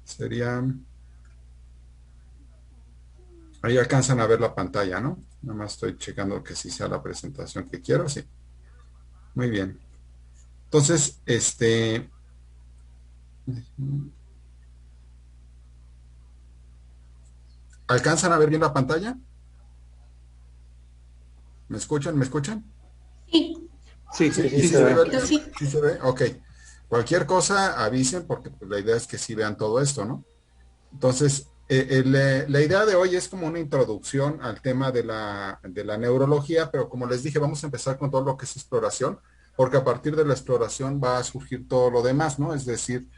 Sería, ahí alcanzan a ver la pantalla, ¿no? Nada más estoy checando que sí sea la presentación que quiero, sí. Muy bien. Entonces, ¿alcanzan a ver bien la pantalla? ¿Me escuchan? ¿Me escuchan? Sí, Sí, Sí, y sí sí se se ve. ve, sí. sí se ve, ok. Cualquier cosa avisen porque pues, la idea es que sí vean todo esto, ¿no? Entonces, la idea de hoy es como una introducción al tema de la neurología, pero como les dije, vamos a empezar con todo lo que es exploración, porque a partir de la exploración va a surgir todo lo demás, ¿no? Es decir,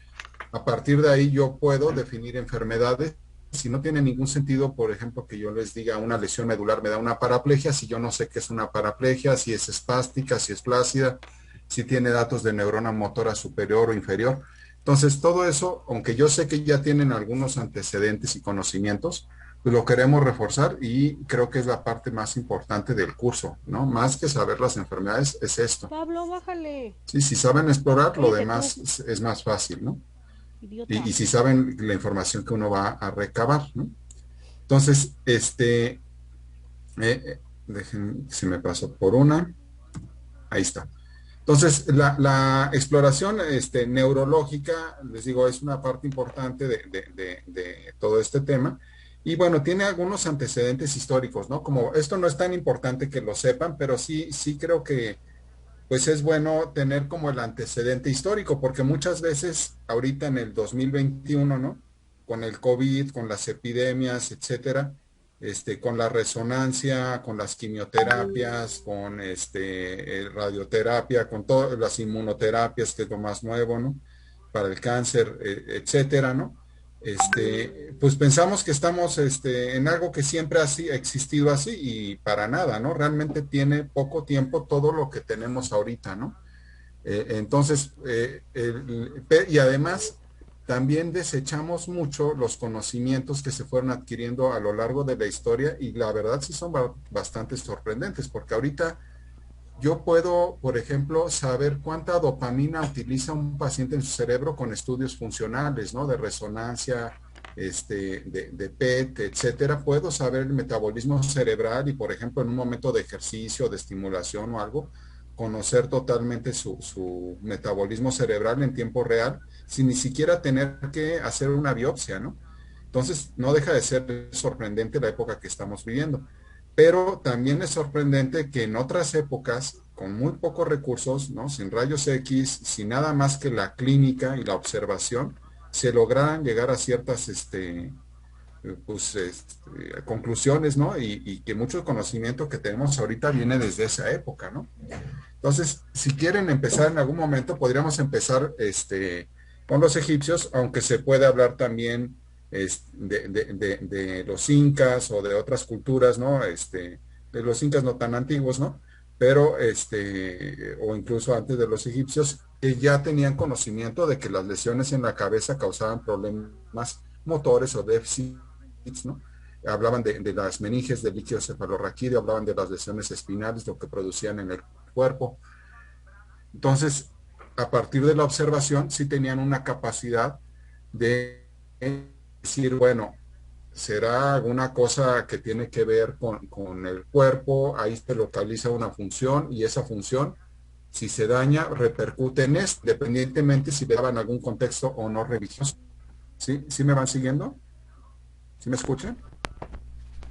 a partir de ahí yo puedo definir enfermedades. Si no tiene ningún sentido, por ejemplo, que yo les diga una lesión medular me da una paraplegia, si yo no sé qué es una paraplegia, si es espástica, si es flácida, si tiene datos de neurona motora superior o inferior. Entonces, todo eso, aunque yo sé que ya tienen algunos antecedentes y conocimientos, pues lo queremos reforzar y creo que es la parte más importante del curso, ¿no? Más que saber las enfermedades, es esto. Pablo, bájale. Sí, si saben explorar, lo Cállate tú, demás es más fácil, ¿no? idiota. Y si saben la información que uno va a recabar, ¿no? Entonces, dejen, se me pasó por una, ahí está. Entonces, la exploración neurológica, les digo, es una parte importante de todo este tema. Y bueno, tiene algunos antecedentes históricos, ¿no? Como esto no es tan importante que lo sepan, pero sí, sí creo que pues es bueno tener como el antecedente histórico, porque muchas veces ahorita en el 2021, ¿no? Con el COVID, con las epidemias, etcétera, con la resonancia, con las quimioterapias, con radioterapia, con todas las inmunoterapias, que es lo más nuevo, ¿no? Para el cáncer, etcétera, ¿no? Pues pensamos que estamos en algo que siempre ha existido así y para nada, ¿no? Realmente tiene poco tiempo todo lo que tenemos ahorita, ¿no? Entonces, y además, también desechamos mucho los conocimientos que se fueron adquiriendo a lo largo de la historia y la verdad sí son bastante sorprendentes, porque ahorita yo puedo, por ejemplo, saber cuánta dopamina utiliza un paciente en su cerebro con estudios funcionales, ¿no? De resonancia, de PET, etcétera. Puedo saber el metabolismo cerebral y, por ejemplo, en un momento de ejercicio, de estimulación o algo, conocer totalmente su metabolismo cerebral en tiempo real, sin ni siquiera tener que hacer una biopsia, ¿no? Entonces, no deja de ser sorprendente la época que estamos viviendo. Pero también es sorprendente que en otras épocas, con muy pocos recursos, ¿no? Sin rayos X, sin nada más que la clínica y la observación, se lograran llegar a ciertas conclusiones, ¿no? Y que mucho conocimiento que tenemos ahorita viene desde esa época, ¿no? Entonces, si quieren empezar en algún momento, podríamos empezar con los egipcios, aunque se puede hablar también de los incas o de otras culturas, ¿no? De los incas no tan antiguos, ¿no? Pero, o incluso antes de los egipcios, que ya tenían conocimiento de que las lesiones en la cabeza causaban problemas motores o déficits, ¿no? Hablaban de las meninges del líquido cefalorraquídeo, hablaban de las lesiones espinales, lo que producían en el cuerpo. Entonces, a partir de la observación, sí tenían una capacidad de decir, bueno, será alguna cosa que tiene que ver con el cuerpo, ahí se localiza una función y esa función, si se daña, repercute en esto, independientemente si le daban algún contexto o no religioso. ¿Sí? ¿Sí me van siguiendo? ¿Sí me escuchan?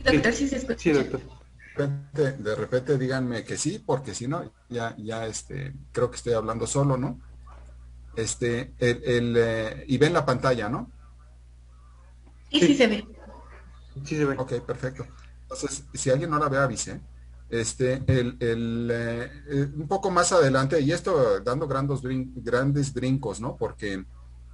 Doctor, Sí, sí se sí, escucha. doctor. De repente díganme que sí, porque si no, ya creo que estoy hablando solo, ¿no? Y ven la pantalla, ¿no? Sí, sí se Sí, ve. sí se ve. Ok, perfecto. Entonces, si alguien no la ve, avise. Un poco más adelante, y esto dando grandes brincos, ¿no? Porque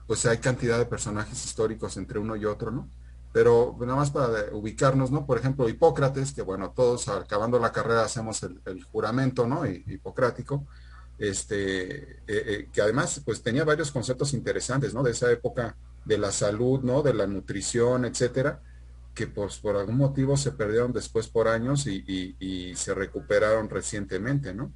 pues hay cantidad de personajes históricos entre uno y otro, ¿no? Pero nada más para ubicarnos, ¿no? Por ejemplo, Hipócrates, que bueno, todos acabando la carrera hacemos el juramento, ¿no? Hipocrático, que además pues tenía varios conceptos interesantes, ¿no? De esa época de la salud, ¿no? De la nutrición, etcétera, que pues por algún motivo se perdieron después por años y se recuperaron recientemente, ¿no?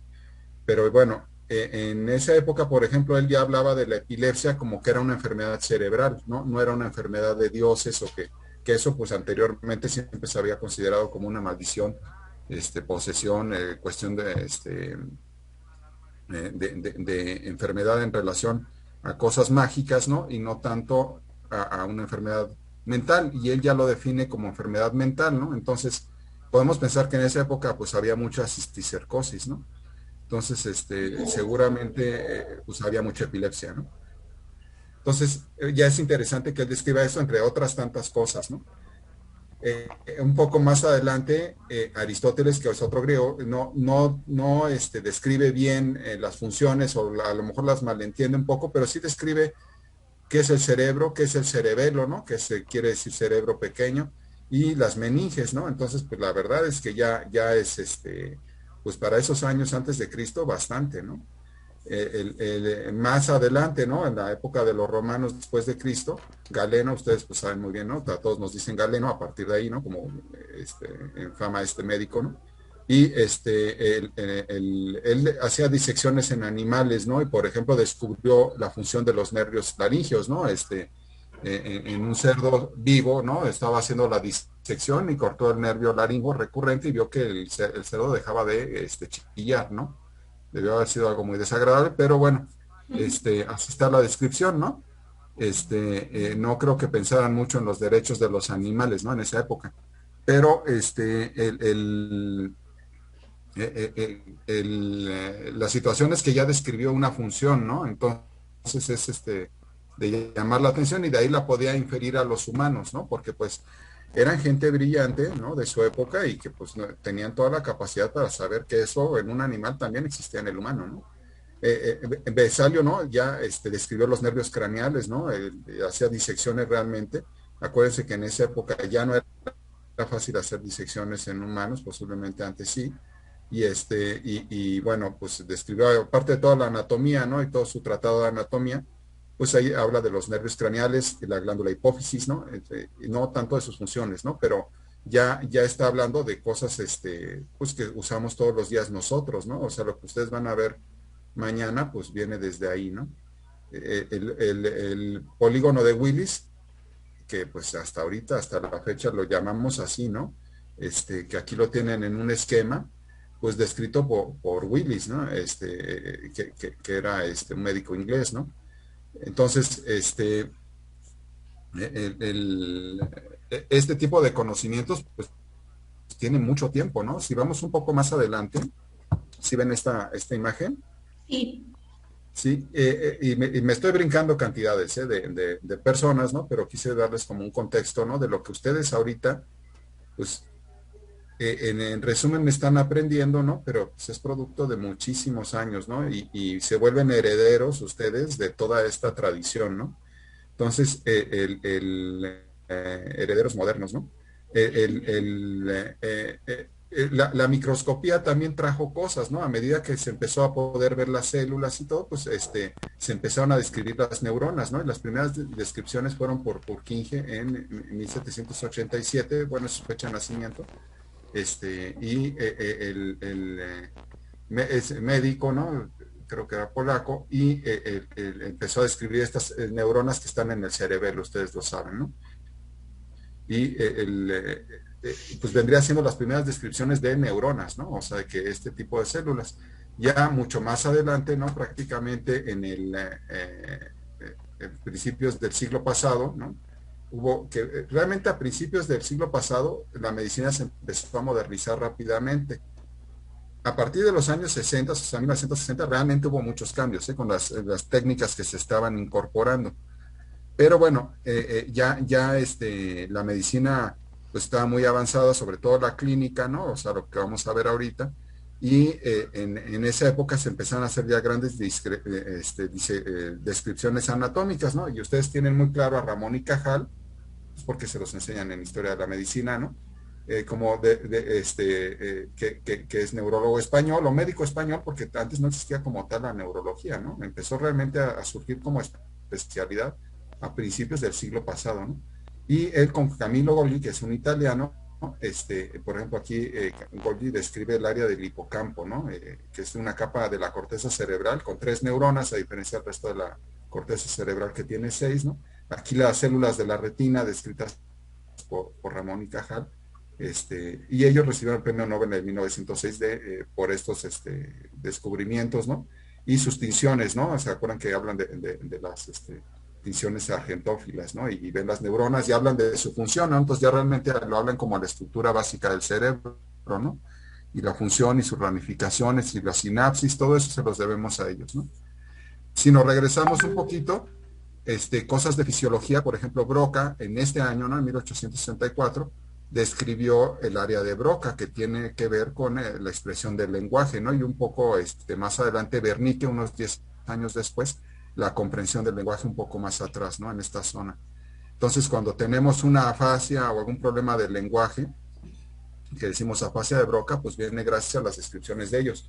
Pero bueno, en esa época, por ejemplo, él ya hablaba de la epilepsia como que era una enfermedad cerebral, ¿no? No era una enfermedad de dioses o que eso pues anteriormente siempre se había considerado como una maldición, posesión, cuestión de enfermedad en relación a cosas mágicas, ¿no? Y no tanto a una enfermedad mental. Y él ya lo define como enfermedad mental, ¿no? Entonces, podemos pensar que en esa época pues había mucha cisticercosis, ¿no? Entonces, seguramente pues había mucha epilepsia, ¿no? Entonces, ya es interesante que él describa eso entre otras tantas cosas, ¿no? Un poco más adelante, Aristóteles, que es otro griego, no describe bien las funciones o a lo mejor las malentiende un poco, pero sí describe qué es el cerebro, qué es el cerebelo, ¿no? Que se quiere decir cerebro pequeño, y las meninges, ¿no? Entonces, pues la verdad es que ya es, pues para esos años antes de Cristo, bastante, ¿no? Más adelante, ¿no? En la época de los romanos después de Cristo, Galeno, ustedes pues saben muy bien, ¿no? A todos nos dicen Galeno a partir de ahí, ¿no? Como en fama médico, ¿no? Y él hacía disecciones en animales, ¿no? Y por ejemplo descubrió la función de los nervios laringeos, ¿no? En un cerdo vivo, ¿no? Estaba haciendo la disección y cortó el nervio laringo recurrente y vio que el cerdo dejaba de chillar, ¿no? Debió haber sido algo muy desagradable, pero bueno, así está la descripción, ¿no? No creo que pensaran mucho en los derechos de los animales, ¿no? En esa época. Pero la situación es que ya describió una función, ¿no? Entonces es de llamar la atención y de ahí la podía inferir a los humanos, ¿no? Porque pues eran gente brillante, ¿no? De su época y que pues tenían toda la capacidad para saber que eso en un animal también existía en el humano, ¿no? Besalio, ¿no? Ya describió los nervios craneales, ¿no? Hacía disecciones realmente. Acuérdense que en esa época ya no era fácil hacer disecciones en humanos, posiblemente antes sí. Y bueno, pues describió aparte de toda la anatomía, ¿no? Y todo su tratado de anatomía, pues ahí habla de los nervios craneales, de la glándula hipófisis, ¿no? No tanto de sus funciones, ¿no? Pero ya está hablando de cosas, pues que usamos todos los días nosotros, ¿no? O sea, lo que ustedes van a ver mañana, pues viene desde ahí, ¿no? El polígono de Willis, que pues hasta ahorita, hasta la fecha lo llamamos así, ¿no? Que aquí lo tienen en un esquema, pues descrito por Willis, ¿no? Que era un médico inglés, ¿no? Entonces, este tipo de conocimientos, pues tiene mucho tiempo, ¿no? Si vamos un poco más adelante, si ven esta imagen, Sí. sí, y me estoy brincando cantidades de personas, ¿no? Pero quise darles como un contexto, ¿no? De lo que ustedes ahorita, pues, en resumen me están aprendiendo, ¿no? Pero pues, es producto de muchísimos años, ¿no? Y se vuelven herederos ustedes de toda esta tradición, ¿no? Entonces, herederos modernos, ¿no? La microscopía también trajo cosas, ¿no? A medida que se empezó a poder ver las células y todo, pues se empezaron a describir las neuronas, ¿no? Y las primeras descripciones fueron por Purkinje en 1787, bueno, es su fecha de nacimiento, y es médico, ¿no? Creo que era polaco, y empezó a describir estas neuronas que están en el cerebelo, ustedes lo saben, ¿no? Y pues vendría siendo las primeras descripciones de neuronas, ¿no? O sea, de que este tipo de células. Ya mucho más adelante, ¿no? Prácticamente en principios del siglo pasado, ¿no? Hubo que realmente a principios del siglo pasado la medicina se empezó a modernizar rápidamente. A partir de los años 60, o sea, 1960, realmente hubo muchos cambios con las técnicas que se estaban incorporando. Pero bueno, la medicina pues, estaba muy avanzada, sobre todo la clínica, ¿no? O sea, lo que vamos a ver ahorita. Y en esa época se empezaron a hacer ya grandes descripciones anatómicas, ¿no? Y ustedes tienen muy claro a Ramón y Cajal, pues porque se los enseñan en historia de la medicina, ¿no? Como que es neurólogo español o médico español, porque antes no existía como tal la neurología, ¿no? Empezó realmente a surgir como especialidad a principios del siglo pasado, ¿no? Y él con Camilo Golgi, que es un italiano, Por ejemplo, aquí Golgi describe el área del hipocampo, ¿no? Que es una capa de la corteza cerebral con 3 neuronas, a diferencia del resto de la corteza cerebral que tiene 6, ¿no? Aquí las células de la retina descritas por Ramón y Cajal, y ellos recibieron el premio Nobel en 1906 por estos descubrimientos, ¿no? Y sus tinciones, ¿no? ¿Se acuerdan que hablan de las tinciones argentófilas, ¿no? Y ven las neuronas y hablan de su función, ¿no? Entonces ya realmente lo hablan como la estructura básica del cerebro, ¿no? Y la función y sus ramificaciones y la sinapsis, todo eso se los debemos a ellos, ¿no? Si nos regresamos un poquito, cosas de fisiología, por ejemplo, Broca, en este año, ¿no? En 1864, describió el área de Broca, que tiene que ver con la expresión del lenguaje, ¿no? Y un poco más adelante, Wernicke, unos 10 años después, la comprensión del lenguaje un poco más atrás, ¿no? En esta zona. Entonces, cuando tenemos una afasia o algún problema del lenguaje, que decimos afasia de Broca, pues viene gracias a las descripciones de ellos.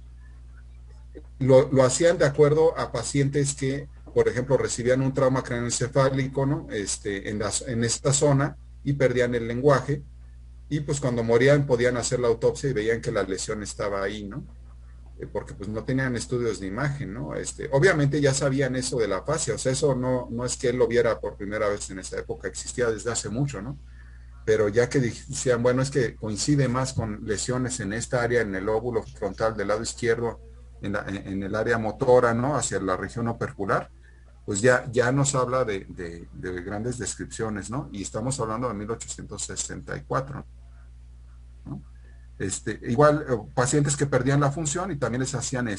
Lo hacían de acuerdo a pacientes que, por ejemplo, recibían un trauma craneoencefálico, ¿no? En esta zona y perdían el lenguaje, y pues cuando morían podían hacer la autopsia y veían que la lesión estaba ahí, ¿no? Porque pues no tenían estudios de imagen, ¿no? Obviamente ya sabían eso de la afasia, o sea, eso no es que él lo viera por primera vez en esa época, existía desde hace mucho, ¿no? Pero ya que decían, bueno, es que coincide más con lesiones en esta área, en el lóbulo frontal del lado izquierdo, en el área motora, ¿no? Hacia la región opercular, pues ya nos habla de grandes descripciones, ¿no? Y estamos hablando de 1864, ¿no? Igual, pacientes que perdían la función y también les hacían,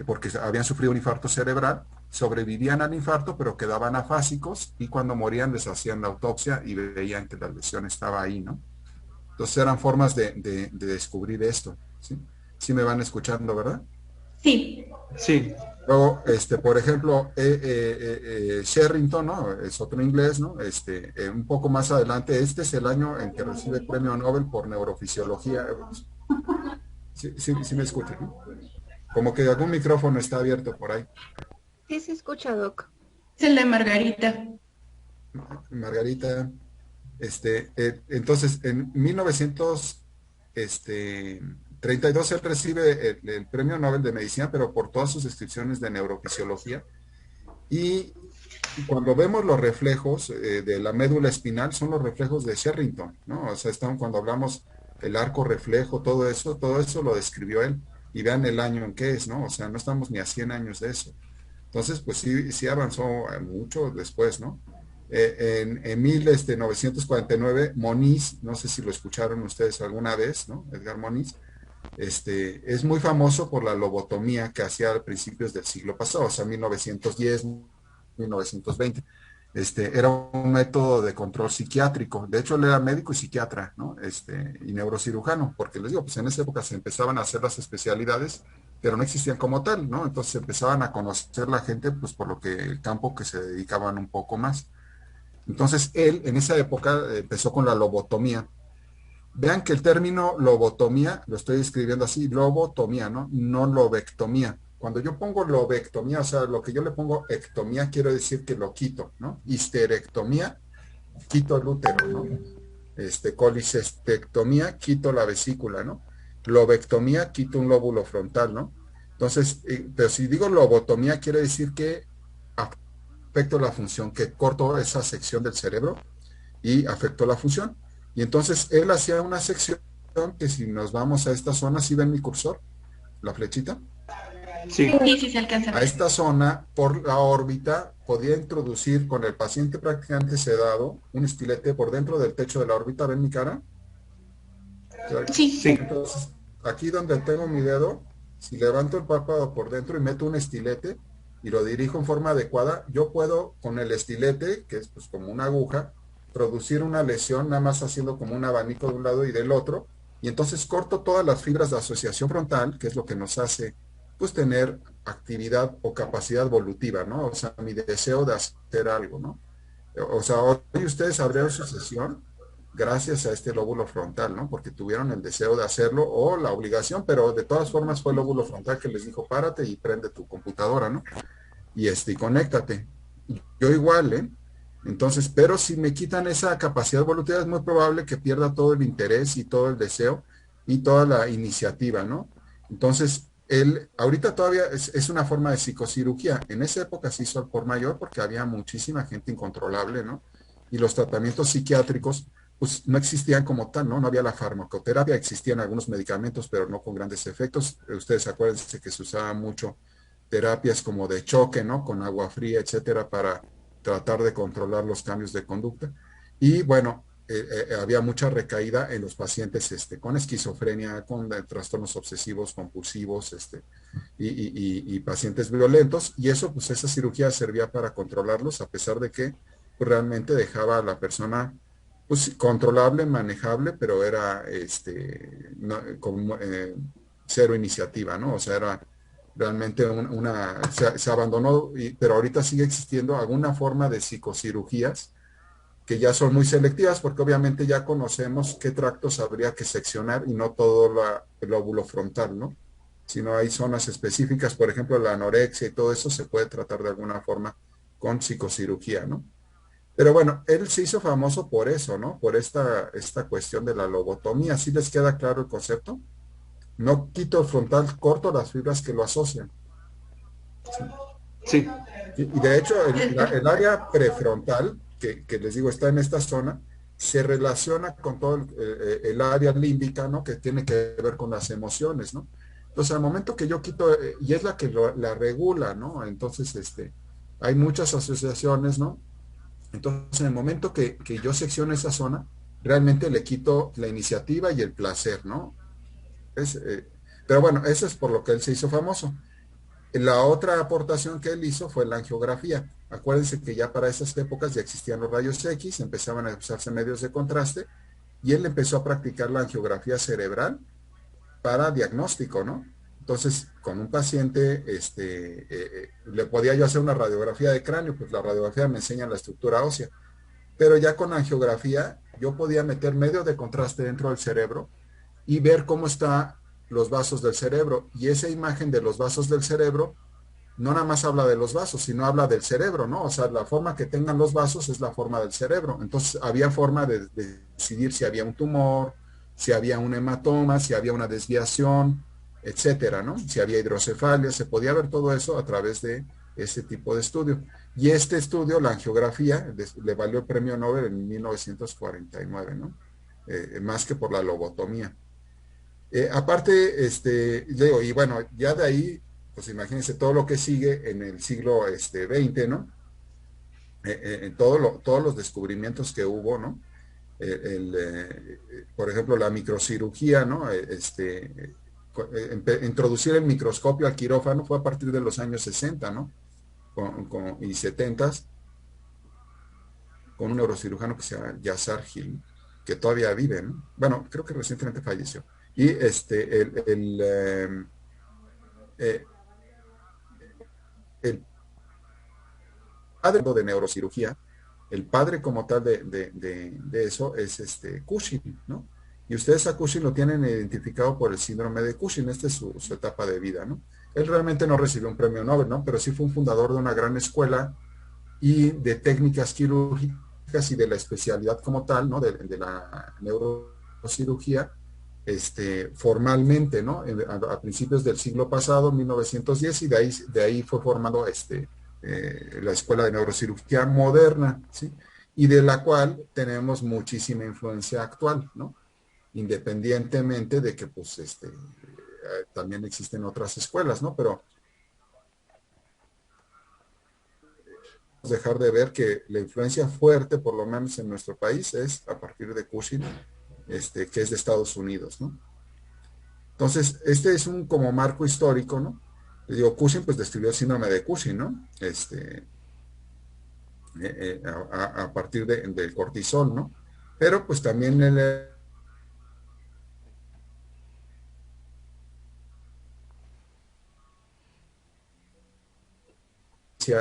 porque habían sufrido un infarto cerebral, sobrevivían al infarto, pero quedaban afásicos y cuando morían les hacían la autopsia y veían que la lesión estaba ahí, ¿no? Entonces eran formas de descubrir esto, ¿sí? Sí me van escuchando, ¿verdad? Sí. Sí, Luego, por ejemplo, Sherrington, ¿no? Es otro inglés, ¿no? Un poco más adelante, este es el año en que recibe el premio Nobel por neurofisiología. Sí me escuchan, ¿no? Como que algún micrófono está abierto por ahí. Sí se escucha, Doc. Es el de Margarita. Margarita, entonces, en 1932 él recibe el premio Nobel de Medicina, pero por todas sus descripciones de neurofisiología. Y cuando vemos los reflejos de la médula espinal, son los reflejos de Sherrington, ¿no? O sea, cuando hablamos del arco reflejo, todo eso lo describió él. Y vean el año en que es, ¿no? O sea, no estamos ni a 100 años de eso. Entonces, pues sí avanzó mucho después, ¿no? En 1949, Moniz, no sé si lo escucharon ustedes alguna vez, ¿no? Edgar Moniz, es muy famoso por la lobotomía que hacía a principios del siglo pasado, o sea, 1910, 1920. Era un método de control psiquiátrico. De hecho, él era médico y psiquiatra, ¿no? Y neurocirujano, porque les digo, pues en esa época se empezaban a hacer las especialidades, pero no existían como tal, ¿no? Entonces empezaban a conocer la gente, pues por lo que el campo que se dedicaban un poco más. Entonces, él en esa época empezó con la lobotomía. Vean que el término lobotomía, lo estoy escribiendo así, lobotomía, ¿no? No lobectomía. Cuando yo pongo lobectomía, o sea, lo que yo le pongo ectomía, quiero decir que lo quito, ¿no? Histerectomía, quito el útero, ¿no? Colicestectomía, quito la vesícula, ¿no? Lobectomía, quito un lóbulo frontal, ¿no? Entonces, pero si digo lobotomía, quiere decir que afecto la función, que corto esa sección del cerebro y afectó la función. Y entonces él hacía una sección que si nos vamos a esta zona, ¿sí ven mi cursor? La flechita. sí. Sí se alcanza a A ver. esta zona, por la órbita, podía introducir con el paciente prácticamente sedado un estilete por dentro del techo de la órbita. ¿Ven mi cara? Sí. Sí. Entonces, aquí donde tengo mi dedo, si levanto el párpado por dentro y meto un estilete y lo dirijo en forma adecuada, yo puedo con el estilete, que es pues como una aguja, producir una lesión nada más haciendo como un abanico de un lado y del otro, y entonces corto todas las fibras de asociación frontal, que es lo que nos hace pues tener actividad o capacidad evolutiva, ¿no? O sea, mi deseo de hacer algo, ¿no? O sea, hoy ustedes abrieron su sesión gracias a este lóbulo frontal, ¿no? Porque tuvieron el deseo de hacerlo o la obligación, pero de todas formas fue el lóbulo frontal que les dijo, párate y prende tu computadora, ¿no? Y y conéctate. Yo igual, ¿eh? Entonces, pero si me quitan esa capacidad evolutiva, es muy probable que pierda todo el interés y todo el deseo y toda la iniciativa, ¿no? Entonces, él, ahorita todavía es una forma de psicocirugía. En esa época se hizo al por mayor porque había muchísima gente incontrolable, ¿no? Y los tratamientos psiquiátricos, pues no existían como tal, ¿no? No había la farmacoterapia, existían algunos medicamentos, pero no con grandes efectos. Ustedes acuérdense que se usaba mucho terapias como de choque, ¿no? Con agua fría, etcétera, para tratar de controlar los cambios de conducta. Y bueno, había mucha recaída en los pacientes con esquizofrenia, con trastornos obsesivos, compulsivos, y pacientes violentos, y eso, pues esa cirugía servía para controlarlos, a pesar de que pues, realmente dejaba a la persona pues controlable, manejable, pero era no, con cero iniciativa, ¿no? O sea, era realmente se abandonó, pero ahorita sigue existiendo alguna forma de psicocirugías que ya son muy selectivas porque obviamente ya conocemos qué tractos habría que seccionar y no todo el lóbulo frontal, ¿no? Sino hay zonas específicas, por ejemplo, la anorexia y todo eso se puede tratar de alguna forma con psicocirugía, ¿no? Pero bueno, él se hizo famoso por eso, ¿no? Por esta cuestión de la lobotomía. ¿Sí les queda claro el concepto? No quito el frontal, corto las fibras que lo asocian. ¿Sí? Sí. Y de hecho, Este, el área prefrontal, que les digo, está en esta zona, se relaciona con todo el área límbica, ¿no? Que tiene que ver con las emociones, ¿no? Entonces, al momento que yo quito, y es la que la regula, ¿no? Entonces, hay muchas asociaciones, ¿no? Entonces, en el momento que yo secciono esa zona, realmente le quito la iniciativa y el placer, ¿no? Es, pero bueno, eso es por lo que él se hizo famoso. La otra aportación que él hizo fue la angiografía. Acuérdense que ya para esas épocas ya existían los rayos X, empezaban a usarse medios de contraste y él empezó a practicar la angiografía cerebral para diagnóstico, ¿no? Entonces, con un paciente, le podía yo hacer una radiografía de cráneo, pues la radiografía me enseña la estructura ósea, pero ya con la angiografía yo podía meter medios de contraste dentro del cerebro y ver cómo están los vasos del cerebro. Y esa imagen de los vasos del cerebro no nada más habla de los vasos, sino habla del cerebro, ¿no? O sea, la forma que tengan los vasos es la forma del cerebro. Entonces, había forma de decidir si había un tumor, si había un hematoma, si había una desviación, etcétera, ¿no? Si había hidrocefalia, se podía ver todo eso a través de ese tipo de estudio. Y este estudio, la angiografía, le valió el premio Nobel en 1949, ¿no? Más que por la lobotomía. Aparte, digo, y bueno, ya de ahí, pues imagínense todo lo que sigue en el siglo XX, ¿no? Todos los descubrimientos que hubo, ¿no? Por ejemplo, la microcirugía, ¿no? Introducir el microscopio al quirófano fue a partir de los años 60, ¿no? Y 70 con un neurocirujano que se llama Yassar Gil, que todavía vive, ¿no? Bueno, creo que recientemente falleció. Y eh, el padre de neurocirugía, el padre como tal de eso es Cushing, ¿no? Y ustedes a Cushing lo tienen identificado por el síndrome de Cushing, esta es su etapa de vida, ¿no? Él realmente no recibió un premio Nobel, ¿no? Pero sí fue un fundador de una gran escuela y de técnicas quirúrgicas y de la especialidad como tal, ¿no? De la neurocirugía, formalmente, ¿no? A principios del siglo pasado, 1910, y de ahí fue formado la Escuela de Neurocirugía Moderna, ¿sí? Y de la cual tenemos muchísima influencia actual, ¿no? Independientemente de que, pues, también existen otras escuelas, ¿no? Pero dejar de ver que la influencia fuerte, por lo menos en nuestro país, es a partir de Cushing, que es de Estados Unidos, ¿no? Entonces, este es un como marco histórico, ¿no? Le digo, Cushing pues describió el síndrome de Cushing, ¿no? A partir del cortisol, ¿no? Pero pues también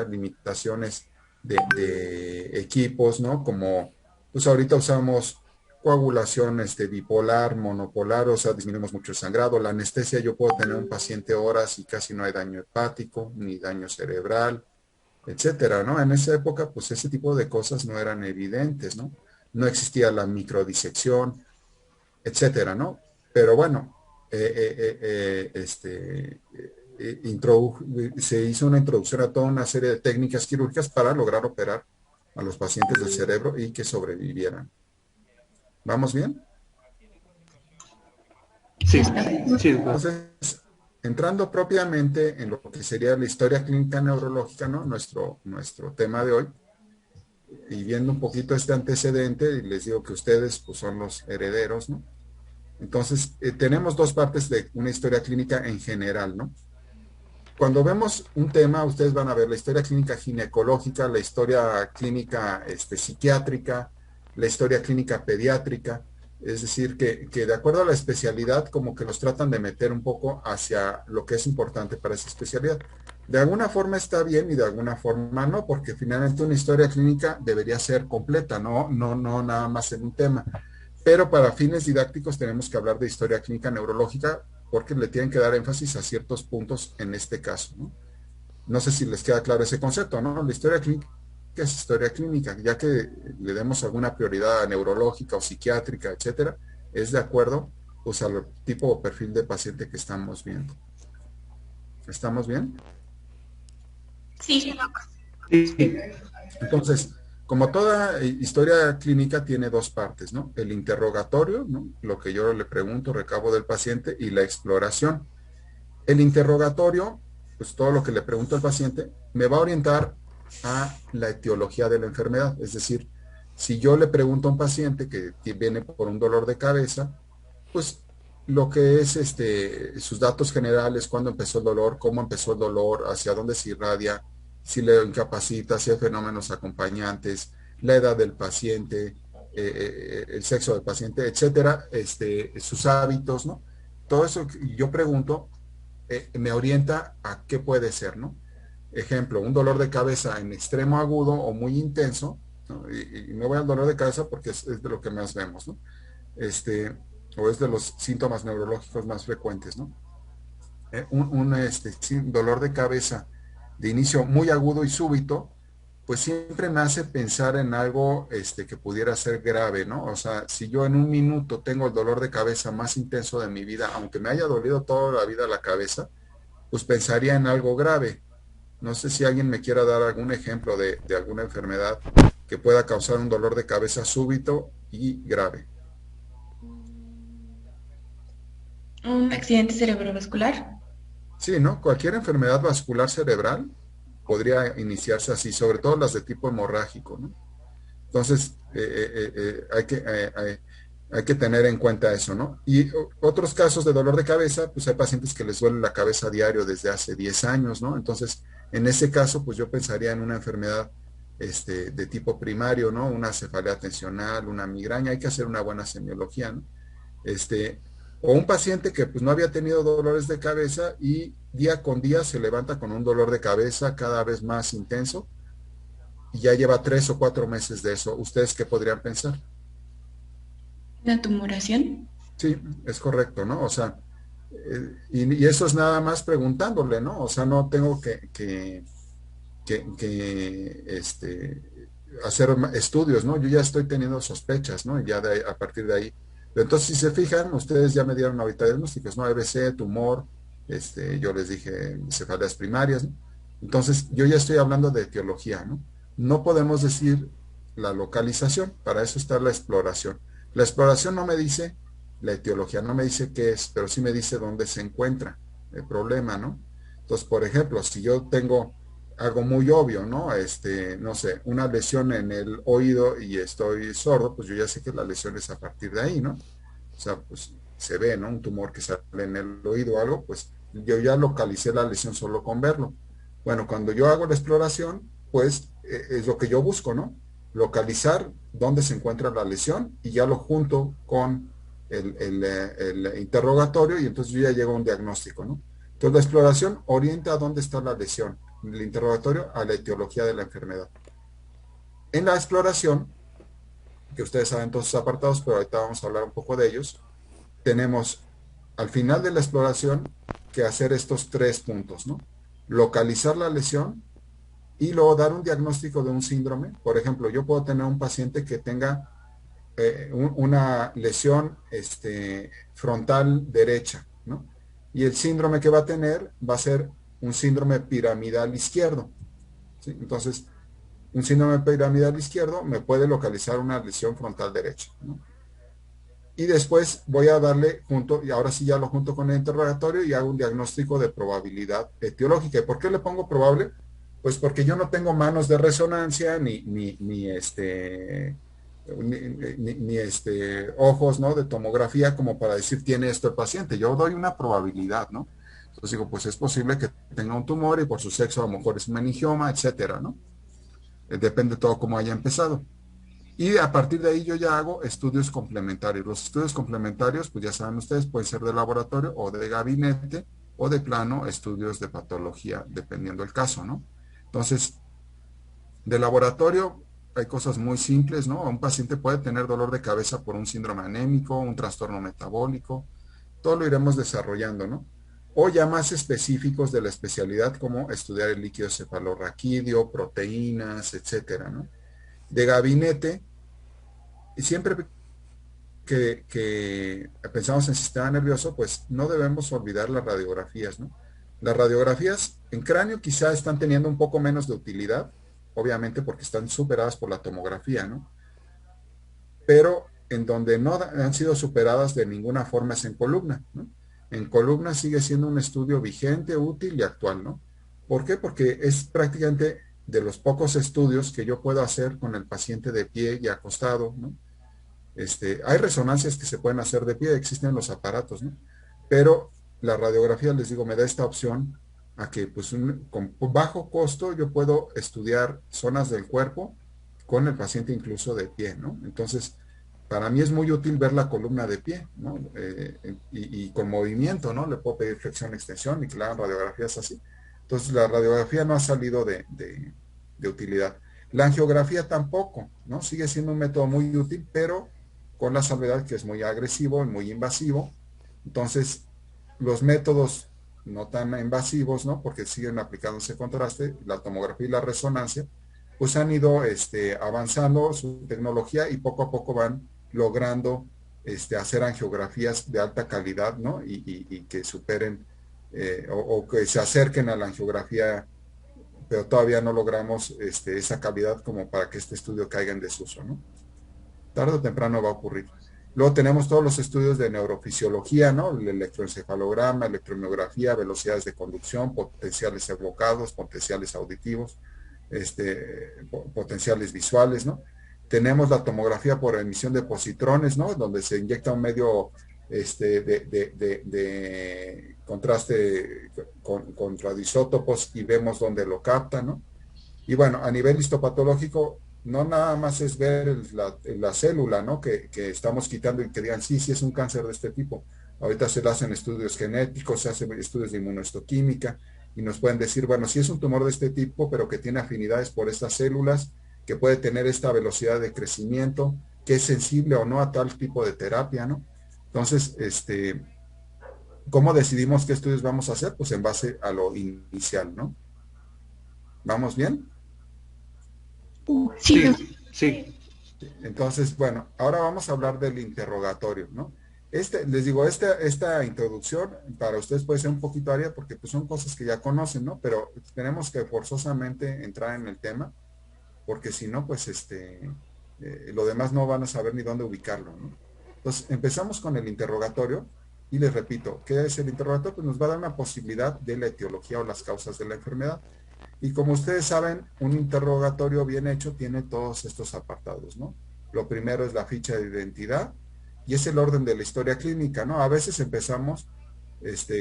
limitaciones de equipos, ¿no? Como pues ahorita usamos coagulación bipolar, monopolar, o sea, disminuimos mucho el sangrado. La anestesia, yo puedo tener un paciente horas y casi no hay daño hepático ni daño cerebral. etcétera, ¿no? En esa época, pues ese tipo de cosas no eran evidentes, ¿no? No existía la microdisección, etcétera, ¿no? Pero bueno, se hizo una introducción a toda una serie de técnicas quirúrgicas para lograr operar a los pacientes del cerebro y que sobrevivieran. ¿Vamos bien? Sí, Sí. Entonces, entrando propiamente en lo que sería la historia clínica neurológica, ¿no? Nuestro tema de hoy, y viendo un poquito este antecedente, y les digo que ustedes pues, son los herederos, ¿no? Entonces, tenemos dos partes de una historia clínica en general, ¿no? Cuando vemos un tema, ustedes van a ver la historia clínica ginecológica, la historia clínica psiquiátrica, la historia clínica pediátrica, es decir, que de acuerdo a la especialidad, como que los tratan de meter un poco hacia lo que es importante para esa especialidad. De alguna forma está bien y de alguna forma no, porque finalmente una historia clínica debería ser completa, no nada más en un tema. Pero para fines didácticos tenemos que hablar de historia clínica neurológica porque le tienen que dar énfasis a ciertos puntos en este caso, ¿no? No sé si les queda claro ese concepto, ¿no? La historia clínica es historia clínica, ya que le demos alguna prioridad neurológica o psiquiátrica, etcétera, es de acuerdo pues al tipo o perfil de paciente que estamos viendo. ¿Estamos bien? sí, Sí. Entonces, como toda historia clínica tiene dos partes, ¿no? El interrogatorio, ¿no? Lo que yo le pregunto, recabo del paciente, y la exploración. El interrogatorio, pues todo lo que le pregunto al paciente, me va a orientar a la etiología de la enfermedad. Es decir, si yo le pregunto a un paciente que viene por un dolor de cabeza, pues lo que es sus datos generales, cuándo empezó el dolor, cómo empezó el dolor, hacia dónde se irradia, si le incapacita, si hay fenómenos acompañantes, la edad del paciente, el sexo del paciente, etcétera, sus hábitos, ¿no? Todo eso que yo pregunto me orienta a qué puede ser, ¿no? Ejemplo, un dolor de cabeza en extremo agudo o muy intenso, ¿no? Y me voy al dolor de cabeza porque es de lo que más vemos, ¿no? O es de los síntomas neurológicos más frecuentes, ¿no? Dolor de cabeza de inicio muy agudo y súbito, pues siempre me hace pensar en algo que pudiera ser grave, ¿no? O sea, si yo en un minuto tengo el dolor de cabeza más intenso de mi vida, aunque me haya dolido toda la vida la cabeza, pues pensaría en algo grave. No sé si alguien me quiera dar algún ejemplo de alguna enfermedad que pueda causar un dolor de cabeza súbito y grave. un accidente cerebrovascular. Sí, ¿no? Cualquier enfermedad vascular cerebral podría iniciarse así, sobre todo las de tipo hemorrágico, ¿no? Entonces, hay que tener en cuenta eso, ¿no? Y otros casos de dolor de cabeza, pues hay pacientes que les duele la cabeza a diario desde hace 10 años, ¿no? Entonces, en ese caso, pues yo pensaría en una enfermedad de tipo primario, ¿no? Una cefalea tensional, una migraña, hay que hacer una buena semiología, ¿no? Este, o un paciente que pues no había tenido dolores de cabeza y día con día se levanta con un dolor de cabeza cada vez más intenso y ya lleva 3 o 4 meses de eso. ¿Ustedes qué podrían pensar? Una tumoración. Sí, es correcto, ¿no? O sea, y eso es nada más preguntándole, ¿no? O sea, no tengo hacer estudios, ¿no? Yo ya estoy teniendo sospechas, ¿no? Y ya a partir de ahí. Pero entonces, si se fijan, ustedes ya me dieron ahorita diagnósticos, ¿no? EBC, tumor, yo les dije cefaleas primarias, ¿no? Entonces, yo ya estoy hablando de etiología, ¿no? No podemos decir la localización, para eso está la exploración. La exploración no me dice la etiología, no me dice qué es, pero sí me dice dónde se encuentra el problema, ¿no? Entonces, por ejemplo, si yo tengo algo muy obvio, ¿no? No sé, una lesión en el oído y estoy sordo, pues yo ya sé que la lesión es a partir de ahí, ¿no? O sea, pues se ve, ¿no? Un tumor que sale en el oído o algo, pues yo ya localicé la lesión solo con verlo. Bueno, cuando yo hago la exploración, pues es lo que yo busco, ¿no? Localizar dónde se encuentra la lesión y ya lo junto con el interrogatorio y entonces yo ya llego a un diagnóstico, ¿no? Entonces la exploración orienta a dónde está la lesión, el interrogatorio a la etiología de la enfermedad. En la exploración, que ustedes saben todos sus apartados, pero ahorita vamos a hablar un poco de ellos, tenemos al final de la exploración que hacer estos 3 puntos, ¿no? Localizar la lesión, y luego dar un diagnóstico de un síndrome. Por ejemplo, yo puedo tener un paciente que tenga una lesión frontal derecha, ¿no? Y el síndrome que va a tener va a ser un síndrome piramidal izquierdo, ¿sí? Entonces, un síndrome piramidal izquierdo me puede localizar una lesión frontal derecha, ¿no? Y después voy a darle y ahora sí ya lo junto con el interrogatorio y hago un diagnóstico de probabilidad etiológica. ¿Y por qué le pongo probable? Pues porque yo no tengo manos de resonancia ni ojos, ¿no? De tomografía como para decir tiene esto el paciente. Yo doy una probabilidad, ¿no? Entonces digo, pues es posible que tenga un tumor y por su sexo a lo mejor es un meningioma, etcétera, ¿no? Depende todo cómo haya empezado. Y a partir de ahí yo ya hago estudios complementarios. Los estudios complementarios, pues ya saben ustedes, pueden ser de laboratorio o de gabinete o de plano estudios de patología, dependiendo del caso, ¿no? Entonces, de laboratorio hay cosas muy simples, ¿no? Un paciente puede tener dolor de cabeza por un síndrome anémico, un trastorno metabólico, todo lo iremos desarrollando, ¿no? O ya más específicos de la especialidad, como estudiar el líquido cefalorraquídeo, proteínas, etcétera, ¿no? De gabinete, y siempre que pensamos en sistema nervioso, pues no debemos olvidar las radiografías, ¿no? Las radiografías en cráneo quizá están teniendo un poco menos de utilidad, obviamente porque están superadas por la tomografía, ¿no? Pero en donde no han sido superadas de ninguna forma es en columna, ¿no? En columna sigue siendo un estudio vigente, útil y actual, ¿no? ¿Por qué? Porque es prácticamente de los pocos estudios que yo puedo hacer con el paciente de pie y acostado, ¿no? Hay resonancias que se pueden hacer de pie, existen los aparatos, ¿no? Pero la radiografía, les digo, me da esta opción a que pues con bajo costo yo puedo estudiar zonas del cuerpo con el paciente incluso de pie, ¿no? Entonces, para mí es muy útil ver la columna de pie, ¿no? Y con movimiento, ¿no? Le puedo pedir flexión, extensión y que le hagan radiografías así. Entonces, la radiografía no ha salido de utilidad. La angiografía tampoco, ¿no? Sigue siendo un método muy útil, pero con la salvedad que es muy agresivo y muy invasivo. Entonces, los métodos no tan invasivos, ¿no? Porque siguen aplicándose contraste, la tomografía y la resonancia, pues han ido avanzando su tecnología y poco a poco van logrando hacer angiografías de alta calidad, ¿no? Y que superen o que se acerquen a la angiografía, pero todavía no logramos esa calidad como para que este estudio caiga en desuso, ¿no? Tarde o temprano va a ocurrir. Luego tenemos todos los estudios de neurofisiología, ¿no? El electroencefalograma, electromiografía, velocidades de conducción, potenciales evocados, potenciales auditivos, potenciales visuales, ¿no? Tenemos la tomografía por emisión de positrones, ¿no? Donde se inyecta un medio de contraste con radioisótopos y vemos dónde lo capta, ¿no? Y bueno, a nivel histopatológico, no nada más es ver la célula, ¿no? Que estamos quitando y que digan, sí, sí es un cáncer de este tipo. Ahorita se le hacen estudios genéticos, se hacen estudios de inmunohistoquímica y nos pueden decir, bueno, sí es un tumor de este tipo, pero que tiene afinidades por estas células, que puede tener esta velocidad de crecimiento, que es sensible o no a tal tipo de terapia, ¿no? Entonces, ¿cómo decidimos qué estudios vamos a hacer? Pues en base a lo inicial, ¿no? ¿Vamos bien? Sí, Sí, sí. Entonces, bueno, ahora vamos a hablar del interrogatorio, ¿no? Les digo, esta introducción para ustedes puede ser un poquito área porque pues son cosas que ya conocen, ¿no? Pero tenemos que forzosamente entrar en el tema porque si no, pues lo demás no van a saber ni dónde ubicarlo, ¿no? Entonces, empezamos con el interrogatorio y les repito, ¿qué es el interrogatorio? Pues nos va a dar una posibilidad de la etiología o las causas de la enfermedad. Y como ustedes saben, un interrogatorio bien hecho tiene todos estos apartados, ¿no? Lo primero es la ficha de identidad y es el orden de la historia clínica, ¿no? A veces empezamos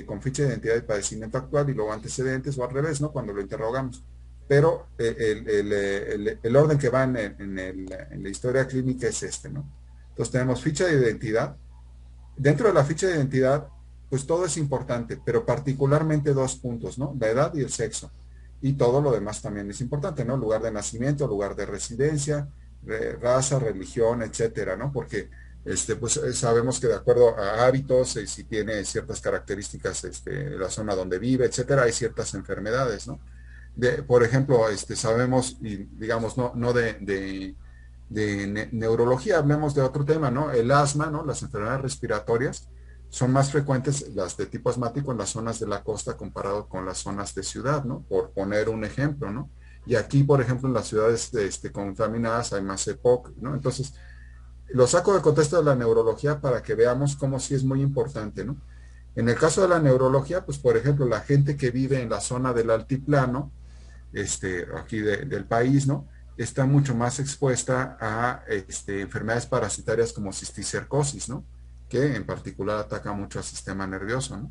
con ficha de identidad y padecimiento actual y luego antecedentes o al revés, ¿no? Cuando lo interrogamos. Pero el orden que va en la historia clínica es ¿no? Entonces tenemos ficha de identidad. Dentro de la ficha de identidad, pues todo es importante, pero particularmente dos puntos, ¿no? La edad y el sexo. Y todo lo demás también es importante, ¿no? Lugar de nacimiento, lugar de residencia, raza, religión, etcétera, ¿no? Porque pues sabemos que de acuerdo a hábitos, si tiene ciertas características la zona donde vive, etcétera, hay ciertas enfermedades, ¿no? Por ejemplo, sabemos, y digamos, no neurología, hablemos de otro tema, ¿no? El asma, ¿no? Las enfermedades respiratorias son más frecuentes las de tipo asmático en las zonas de la costa comparado con las zonas de ciudad, ¿no? Por poner un ejemplo, ¿no? Y aquí, por ejemplo, en las ciudades contaminadas hay más EPOC, ¿no? Entonces, lo saco del contexto de la neurología para que veamos cómo sí es muy importante, ¿no? En el caso de la neurología, pues, por ejemplo, la gente que vive en la zona del altiplano, aquí del país, ¿no? Está mucho más expuesta a enfermedades parasitarias como cisticercosis, ¿no? Que en particular ataca mucho al sistema nervioso, ¿no?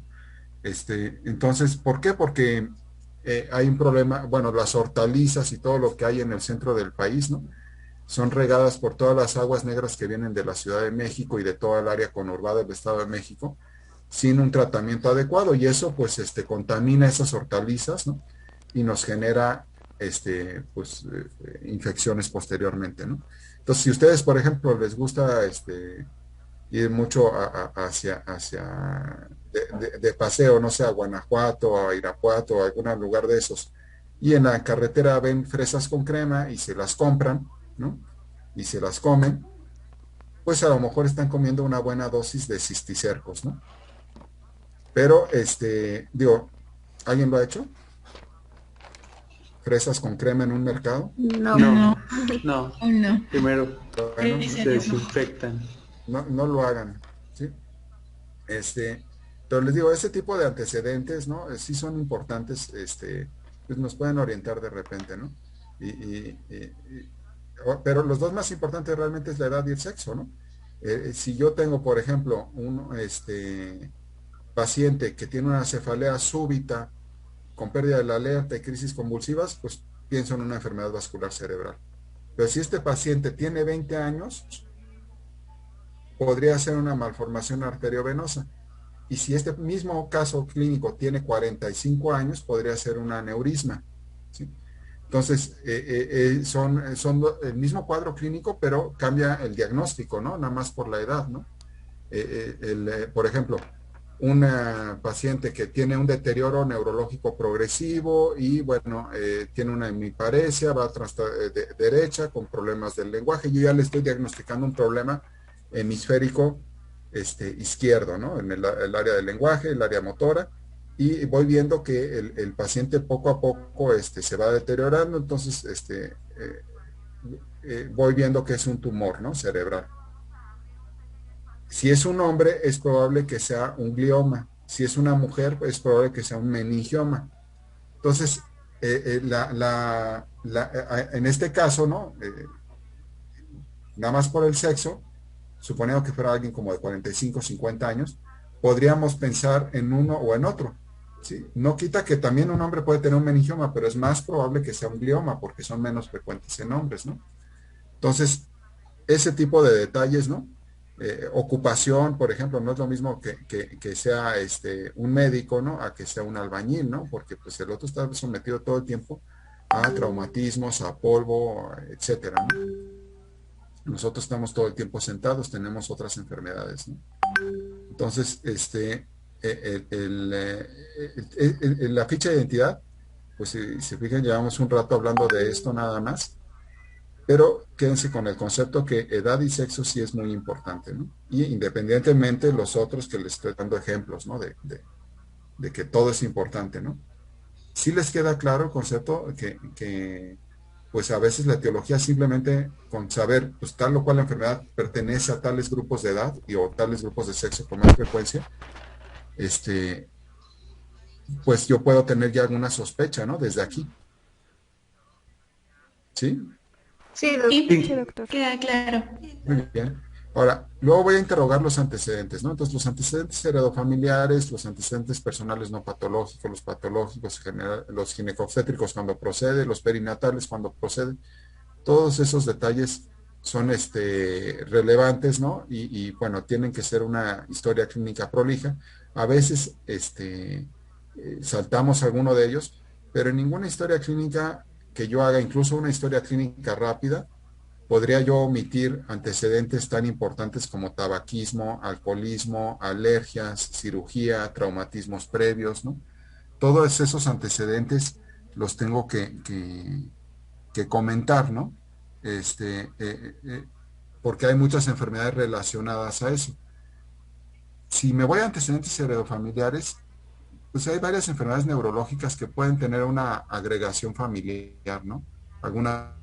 Entonces, ¿por qué? Porque hay un problema, bueno, las hortalizas y todo lo que hay en el centro del país, ¿no? Son regadas por todas las aguas negras que vienen de la Ciudad de México y de toda el área conurbada del Estado de México, sin un tratamiento adecuado, y eso pues contamina esas hortalizas, ¿no? Y nos genera infecciones posteriormente, ¿no? Entonces, si ustedes, por ejemplo, les gusta ir mucho hacia de paseo, no sé, a Guanajuato, a Irapuato, a algún lugar de esos, y en la carretera ven fresas con crema y se las compran, ¿no? Y se las comen, pues a lo mejor están comiendo una buena dosis de cisticercos, ¿no? Pero, digo, ¿alguien lo ha hecho? ¿Fresas con crema en un mercado? No. No, no. oh, no. Primero Bueno, se desinfectan. no lo hagan, ¿sí? Pero les digo, ese tipo de antecedentes, ¿no? Sí son importantes, pues nos pueden orientar de repente, ¿no? Pero los dos más importantes realmente es la edad y el sexo, ¿no? Si yo tengo, por ejemplo, un paciente que tiene una cefalea súbita con pérdida de la alerta y crisis convulsivas, pues pienso en una enfermedad vascular cerebral. Pero si este paciente tiene 20 años, podría ser una malformación arteriovenosa. Y si este mismo caso clínico tiene 45 años, podría ser un aneurisma, ¿sí? Entonces, son el mismo cuadro clínico, pero cambia el diagnóstico, ¿no? Nada más por la edad, ¿no? Por ejemplo, una paciente que tiene un deterioro neurológico progresivo y, bueno, tiene una hemiparesia, va derecha con problemas del lenguaje. Yo ya le estoy diagnosticando un problema hemisférico izquierdo, ¿no? En el área del lenguaje, el área motora, y voy viendo que el paciente poco a poco se va deteriorando, entonces voy viendo que es un tumor, ¿no? Cerebral. Si es un hombre, es probable que sea un glioma. Si es una mujer, es probable que sea un meningioma. Entonces, en este caso, ¿no? Nada más por el sexo, suponiendo que fuera alguien como de 45, 50 años, podríamos pensar en uno o en otro, ¿sí? No quita que también un hombre puede tener un meningioma, pero es más probable que sea un glioma porque son menos frecuentes en hombres, ¿no? Entonces, ese tipo de detalles, ¿no? Ocupación, por ejemplo, no es lo mismo que sea un médico, ¿no? A que sea un albañil, ¿no? Porque pues el otro está sometido todo el tiempo a traumatismos, a polvo, etcétera, ¿no? Nosotros estamos todo el tiempo sentados, tenemos otras enfermedades, ¿no? Entonces, la ficha de identidad, pues si se fijan, llevamos un rato hablando de esto nada más, pero quédense con el concepto que edad y sexo sí es muy importante, ¿no? Y independientemente los otros que les estoy dando ejemplos, ¿no? De que todo es importante, ¿no? Sí les queda claro el concepto que pues a veces la etiología simplemente con saber, pues tal o cual la enfermedad pertenece a tales grupos de edad o tales grupos de sexo con más frecuencia, pues yo puedo tener ya alguna sospecha, ¿no? Desde aquí. ¿Sí? Sí, Sí, doctor. queda claro. Muy bien. Ahora, luego voy a interrogar los antecedentes, ¿no? Entonces, los antecedentes heredofamiliares, los antecedentes personales no patológicos, los patológicos, los ginecobstétricos cuando procede, los perinatales cuando procede, todos esos detalles son relevantes, ¿no? Bueno, tienen que ser una historia clínica prolija. A veces saltamos alguno de ellos, pero en ninguna historia clínica que yo haga, incluso una historia clínica rápida, podría yo omitir antecedentes tan importantes como tabaquismo, alcoholismo, alergias, cirugía, traumatismos previos, ¿no? Todos esos antecedentes los tengo que comentar, ¿no? Este, porque hay muchas enfermedades relacionadas a eso. Si me voy a antecedentes heredofamiliares, pues hay varias enfermedades neurológicas que pueden tener una agregación familiar, ¿no? Algunas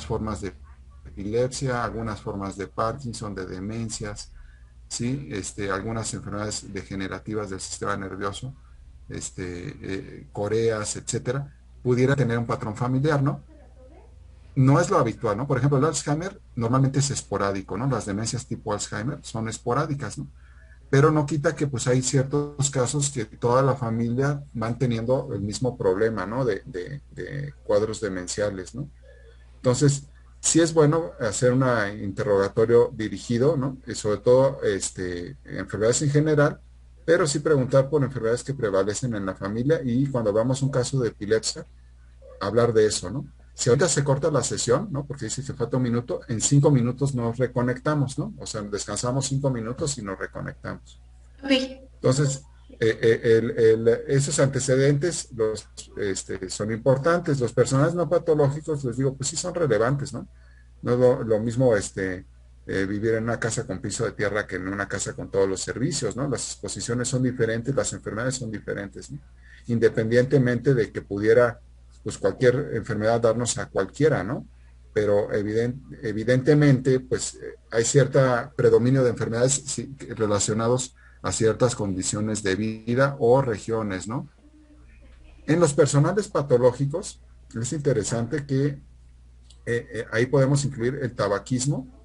formas de epilepsia, algunas formas de Parkinson, de demencias, ¿sí? Algunas enfermedades degenerativas del sistema nervioso, coreas, etcétera, pudiera tener un patrón familiar, ¿no? No es lo habitual, ¿no? Por ejemplo, el Alzheimer normalmente es esporádico, ¿no? Las demencias tipo Alzheimer son esporádicas, ¿no? Pero no quita que pues hay ciertos casos que toda la familia van teniendo el mismo problema, ¿no? De cuadros demenciales, ¿no? Entonces, sí es bueno hacer un interrogatorio dirigido, ¿no? Y sobre todo, enfermedades en general, pero sí preguntar por enfermedades que prevalecen en la familia y cuando veamos un caso de epilepsia, hablar de eso, ¿no? Si ahorita se corta la sesión, ¿no? Porque dice que falta un minuto, en 5 minutos nos reconectamos, ¿no? O sea, descansamos 5 minutos y nos reconectamos. Ok. Entonces, esos antecedentes son importantes. Los personajes no patológicos, les digo, pues sí son relevantes, ¿no? No es lo mismo vivir en una casa con piso de tierra que en una casa con todos los servicios, ¿no? Las exposiciones son diferentes, las enfermedades son diferentes, ¿no? Independientemente de que pudiera, pues cualquier enfermedad darnos a cualquiera, ¿no? Pero evidentemente, pues hay cierto predominio de enfermedades relacionados a ciertas condiciones de vida o regiones, ¿no? En los personales patológicos, es interesante que ahí podemos incluir el tabaquismo,